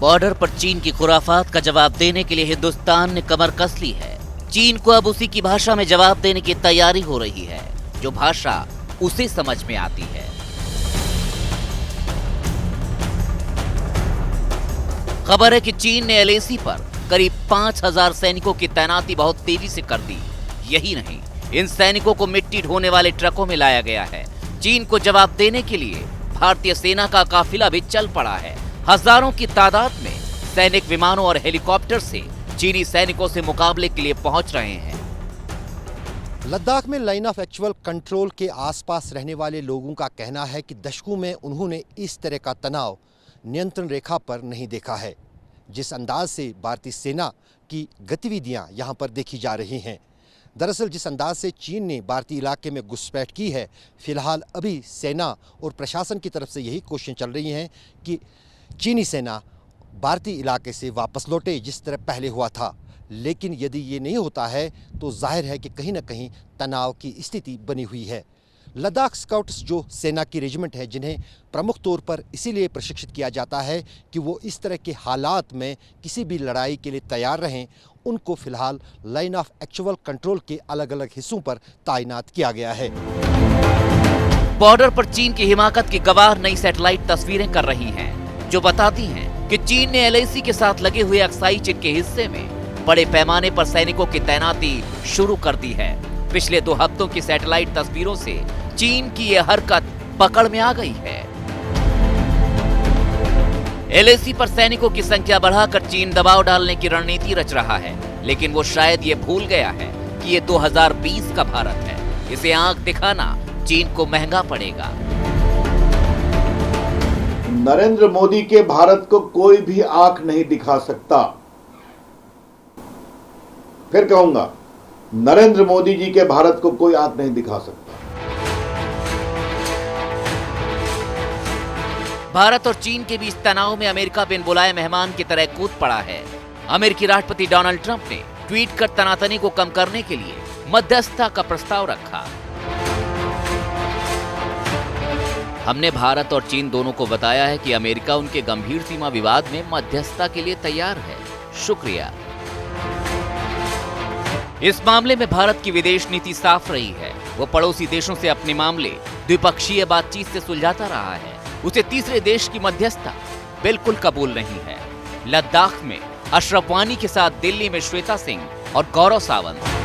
Border पर चीन की खुराफात का जवाब देने के लिए हिंदुस्तान ने कमर कस ली है। चीन को अब उसी की भाषा में जवाब देने की तैयारी हो रही है, जो भाषा उसे समझ में आती है। खबर है कि चीन ने एलएसी पर करीब 5000 सैनिकों की तैनाती बहुत तेजी से कर दी। यही नहीं, इन सैनिकों को मिट्टी ढोने वाले ट्रकों में लाया गया है। चीन को जवाब देने के लिए भारतीय सेना का काफिला भी चल पड़ा है। हजारों की तादाद में सैनिक विमानों और हेलीकॉप्टर से चीनी सैनिकों से मुकाबले के लिए पहुंच रहे हैं। लद्दाख में लाइन ऑफ एक्चुअल कंट्रोल के आसपास रहने वाले लोगों का कहना है कि दशकों में उन्होंने इस तरह का तनाव नियंत्रण रेखा पर नहीं देखा है, जिस अंदाज से भारतीय सेना की गतिविधियां यहां पर देखी जा रही हैं। दरअसल जिस अंदाज से चीन ने भारतीय इलाके में घुसपैठ की है, फिलहाल अभी सेना और प्रशासन की तरफ से यही कोशिशें चल रही हैं कि चीनी सेना भारतीय इलाके से वापस लौटे, जिस तरह पहले हुआ था। लेकिन यदि ये नहीं होता है तो जाहिर है कि कहीं ना कहीं तनाव की स्थिति बनी हुई है। लद्दाख स्काउट्स जो सेना की रेजिमेंट है, जिन्हें प्रमुख तौर पर इसीलिए प्रशिक्षित किया जाता है कि वो इस तरह के हालात में किसी भी लड़ाई के लिए तैयार रहें, उनको फिलहाल लाइन ऑफ एक्चुअल कंट्रोल के अलग अलग हिस्सों पर तैनात किया गया है। बॉर्डर पर चीन की हिमाकत की गवाह नई सैटेलाइट तस्वीरें कर रही हैं, जो बताती हैं कि चीन ने एलएसी के साथ लगे हुए अक्साई चिन के हिस्से में बड़े पैमाने पर सैनिकों की तैनाती शुरू कर दी है। पिछले 2 हफ्तों की सैटेलाइट तस्वीरों से चीन की यह हरकत पकड़ में आ गई है। एलएसी पर सैनिकों की संख्या बढ़ाकर चीन दबाव डालने की रणनीति रच रहा है, लेकिन वो शायद ये भूल गया है कि ये 2020 का भारत है। इसे आंख दिखाना चीन को महंगा पड़ेगा। नरेंद्र मोदी के भारत को कोई भी आंख नहीं दिखा सकता। फिर कहूंगा, नरेंद्र मोदी जी के भारत को कोई आंख नहीं दिखा सकता। भारत और चीन के बीच तनाव में अमेरिका बिन बुलाए मेहमान की तरह कूद पड़ा है। अमेरिकी राष्ट्रपति डोनाल्ड ट्रंप ने ट्वीट कर तनातनी को कम करने के लिए मध्यस्थता का प्रस्ताव रखा। हमने भारत और चीन दोनों को बताया है कि अमेरिका उनके गंभीर सीमा विवाद में मध्यस्थता के लिए तैयार है। शुक्रिया। इस मामले में भारत की विदेश नीति साफ रही है। वो पड़ोसी देशों से अपने मामले द्विपक्षीय बातचीत से सुलझाता रहा है। उसे तीसरे देश की मध्यस्थता बिल्कुल कबूल नहीं है। लद्दाख में अशरफ वानी के साथ दिल्ली में श्वेता सिंह और गौरव सावंत।